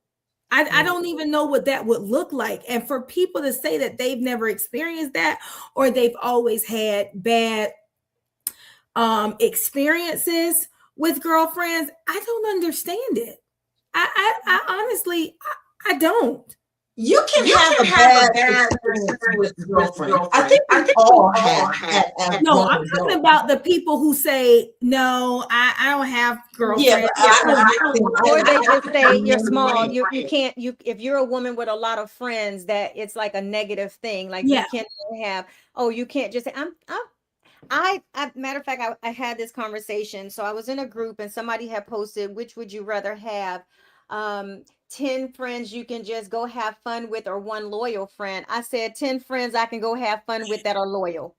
I don't even know what that would look like. And for people to say that they've never experienced that, or they've always had bad experiences with girlfriends, I don't understand it. I honestly, I don't. You can have a bad experience with girlfriend. I think we all have. No, I'm talking about the people who say, no, I don't have girlfriends. Or they just say you're small. You can't, if you're a woman with a lot of friends, that it's like a negative thing. Like you can't have, you can't just say, matter of fact, I had this conversation. So I was in a group and somebody had posted, which would you rather have? 10 friends you can just go have fun with, or one loyal friend. I said 10 friends I can go have fun with that are loyal.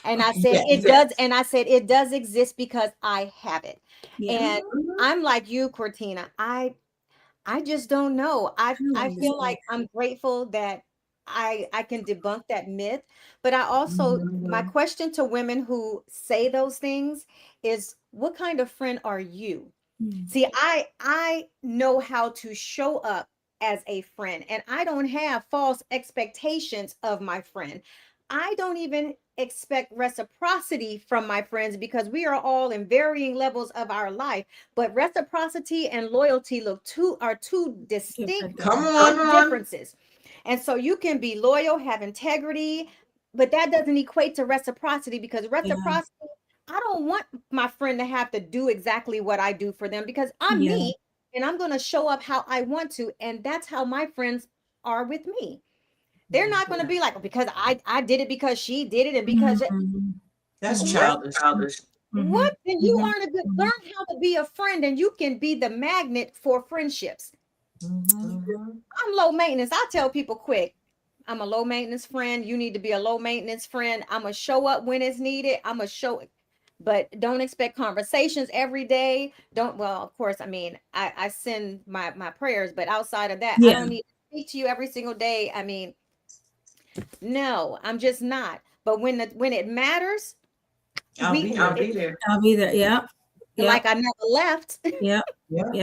And I said it does exist because I have it. And I'm like you, Cortina. I just don't know. I feel like I'm grateful that I can debunk that myth. But I also, my question to women who say those things is, what kind of friend are you? See, I know how to show up as a friend, and I don't have false expectations of my friend. I don't even expect reciprocity from my friends, because we are all in varying levels of our life. But reciprocity and loyalty are two distinct differences. And so you can be loyal, have integrity, but that doesn't equate to reciprocity, because reciprocity, I don't want my friend to have to do exactly what I do for them, because I'm me and I'm going to show up how I want to. And that's how my friends are with me. They're not going to be like, because I did it because she did it. And because that's childish. What? Then you aren't a good, learn how to be a friend, and you can be the magnet for friendships. I'm low maintenance. I tell people quick, I'm a low maintenance friend. You need to be a low maintenance friend. I'm going to show up when it's needed. I'm going to show it. But don't expect conversations every day. Of course, I mean, I send my prayers, but outside of that, I don't need to speak to you every single day. I mean, no, I'm just not. But when it matters, I'll be there. I'll be there. Yeah. Like I never left. Yeah. But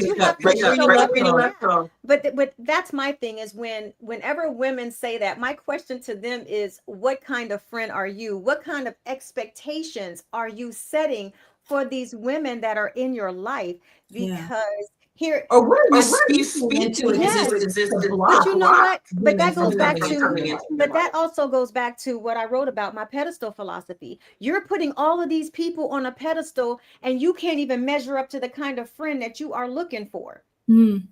you have to show up. But that's my thing, is whenever women say that, my question to them is, what kind of friend are you? What kind of expectations are you setting for these women that are in your life? Because here, or what are you speaking to existence? But you know what? But that goes back to, but that also goes back to what I wrote about my pedestal philosophy. You're putting all of these people on a pedestal, and you can't even measure up to the kind of friend that you are looking for. You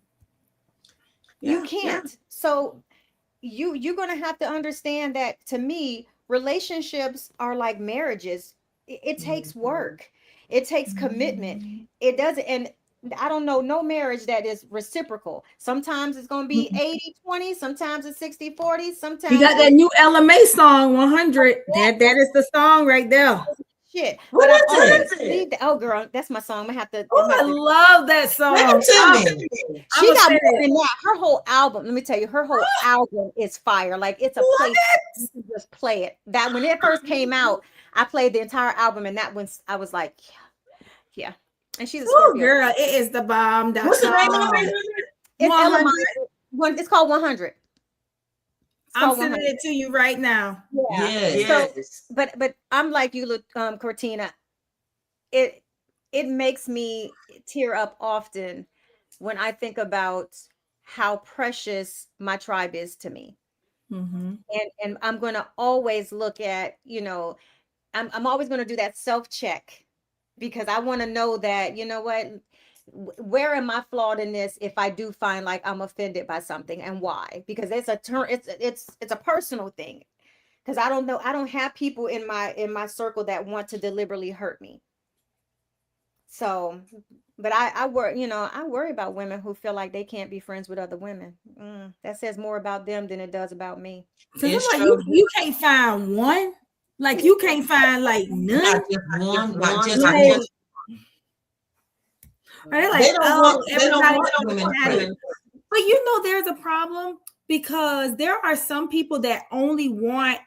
can't. So you're going to have to understand that, to me, relationships are like marriages. It takes work. It takes commitment. It doesn't. And I don't know no marriage that is reciprocal. Sometimes it's going to be 80-20. Sometimes it's 60-40. Sometimes you got that new LMA song, 100. That is the song right there. Shit. What is it? Oh, girl, that's my song. I have to. I love that song. She got more than that. Her whole album, let me tell you, her whole album is fire. Like, it's a place you can just play it. That when it first came out, I played the entire album, and that one I was like, yeah. And she's a Scorpio. Girl, it is the bomb. What's the name of it? It's called 100. I'm sending it to you right now. Yes. So, but I'm like you, Cortina. It makes me tear up often when I think about how precious my tribe is to me. And I'm going to always look at, I'm always going to do that self-check, because I want to know that, you know what, where am I flawed in this if I do find like I'm offended by something, and why? Because it's a personal thing. Because I don't know, I don't have people in my circle that want to deliberately hurt me. So, but I worry about women who feel like they can't be friends with other women. That says more about them than it does about me. Because like you can't find one. Like, you can't find like none. Not just one. Not just like, one. Right? Like, everybody. But there's a problem, because there are some people that only want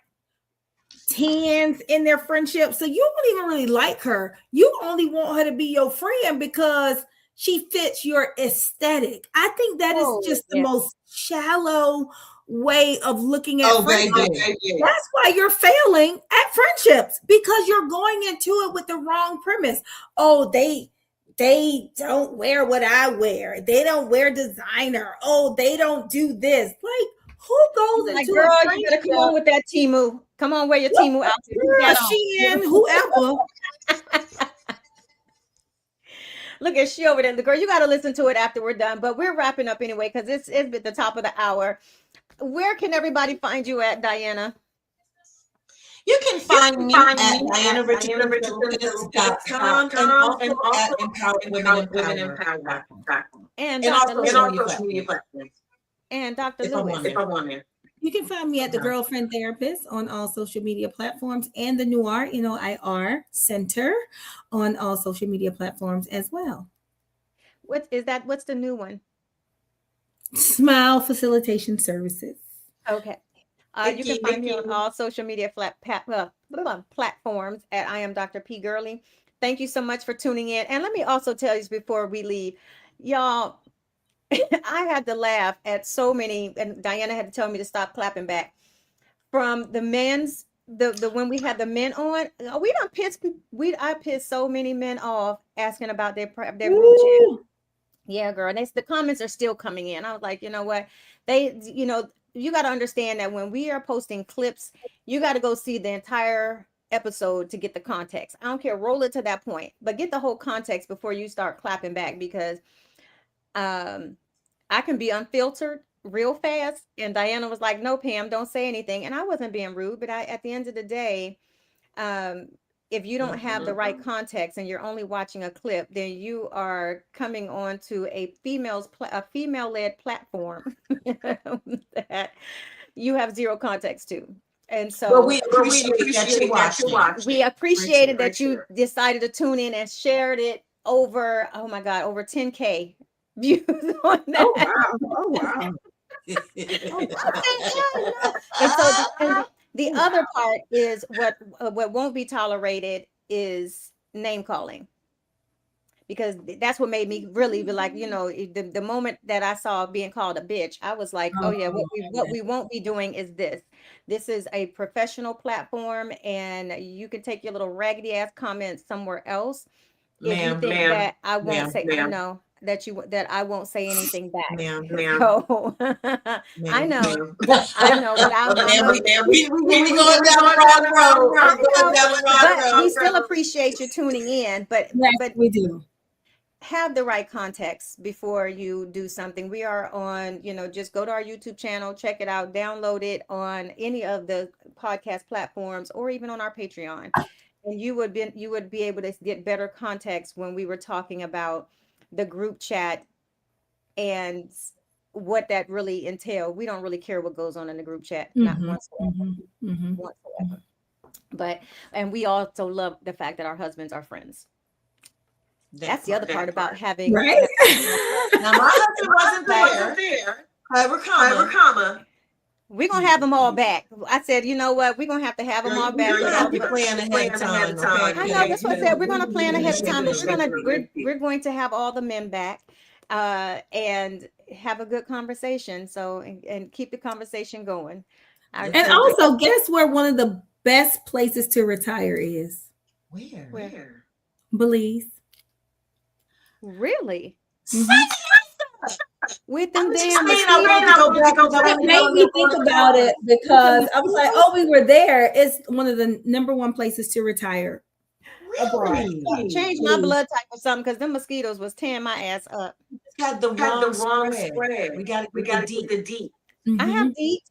tens in their friendship. So you don't even really like her. You only want her to be your friend because she fits your aesthetic. I think that is just the most shallow way of looking at friendships. That's why you're failing at friendships, because you're going into it with the wrong premise. Oh, they don't wear what I wear. They don't wear designer. Oh, they don't do this. Like, who goes into girl, a friendship? you gotta come on with that Temu. Come on, wear your Temu outfit. Shein, whoever. Look at she over there. The girl, you got to listen to it after we're done. But we're wrapping up anyway because it's at the top of the hour. Where can everybody find you at, Diana? You can find me at DianaRichardson.com and also at Empowering Women Empower. And also social media platforms. And Dr. Lewis. If I want it. You can find me at The Girlfriend Therapist on all social media platforms, and the Noir, NOIR Center on all social media platforms as well. What's the new one? Smile Facilitation Services. Okay. You can find me on all social media platforms at I am Dr. P. Gurley. Thank you so much for tuning in. And let me also tell you before we leave, y'all, I had to laugh at so many, and Diana had to tell me to stop clapping back. From the men's, the when we had the men on, I pissed so many men off asking about their group chat. Yeah, girl. And the comments are still coming in. I was like, you know what? You got to understand that when we are posting clips, you got to go see the entire episode to get the context. I don't care. Roll it to that point, but get the whole context before you start clapping back, because I can be unfiltered real fast. And Diana was like, no, Pam, don't say anything. And I wasn't being rude, but at the end of the day, if you don't have the right context and you're only watching a clip, then you are coming on to a female-led platform that you have zero context to. And so we appreciate that you watched. We appreciated that you decided to tune in and shared it over, oh my God, over 10K views on that. Oh wow. And so the other part is what won't be tolerated is name calling, because that's what made me really be like, the moment that I saw being called a bitch, I was like, oh yeah, what we won't be doing is this. This is a professional platform, and you can take your little raggedy ass comments somewhere else. If you think that I won't say, that I won't say anything back. So I know, but we going down the wrong road. But we still appreciate you tuning in. But we do. Have the right context before you do something. We are on, just go to our YouTube channel, check it out, download it on any of the podcast platforms, or even on our Patreon. And you would be able to get better context when we were talking about the group chat and what that really entailed. We don't really care what goes on in the group chat, not whatsoever. But, and we also love the fact that our husbands are friends. That's the other part about having. Right? Now my husband wasn't there. However, comma. We're going to have them all back. I said, you know what? We're going to have them all back. We're going to be planning ahead of time. I know, that's what I said. We're going to plan ahead of time. But we're going to have all the men back and have a good conversation. So, and keep the conversation going. And also, guess where one of the best places to retire is? Where? Belize. Really? Mm-hmm. With them damn it made me think about it, because I was like, oh, we were there. It's one of the number one places to retire. Really? Change my blood type or something, because them mosquitoes was tearing my ass up. Had the wrong spread. We got to keep the deep. Mm-hmm. I have deep.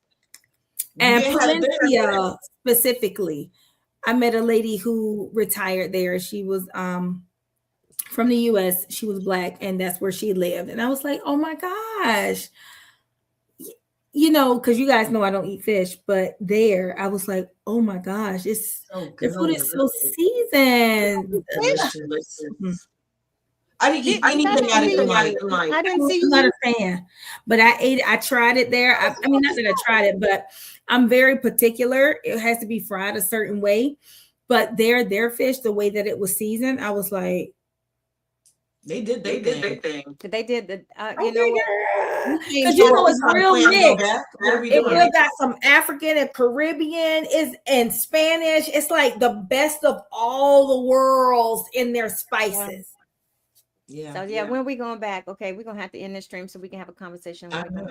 And Palencia specifically, I met a lady who retired there. She was from the US. She was Black, and that's where she lived. And I was like, oh my gosh. Because you guys know I don't eat fish, but there I was like, oh my gosh, it's so good. The food is so seasoned. I didn't eat anything out of the night. I didn't see I'm not you. a fan, but I ate it. I tried it there. I mean, not that I tried it, but I'm very particular. It has to be fried a certain way. But their fish, the way that it was seasoned, I was like, They did their thing. They did the, oh you know what? because you know it's real mixed. What are we It doing? will got some African and Caribbean and Spanish. It's like the best of all the worlds in their spices. So yeah, when we going back? Okay, we're gonna have to end this stream so we can have a conversation. I know.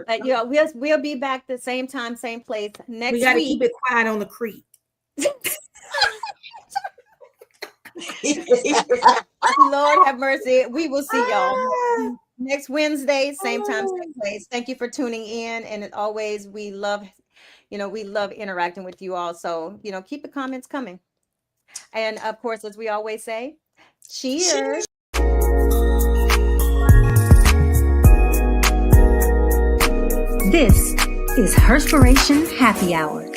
But yeah, we'll be back the same time, same place next We got to week. keep it quiet on the creek. Lord have mercy. We will see y'all next Wednesday, same time, same place. Thank you for tuning in. And as always, we love interacting with you all. So, keep the comments coming. And of course, as we always say, cheers. This is HERspiration Happy Hour.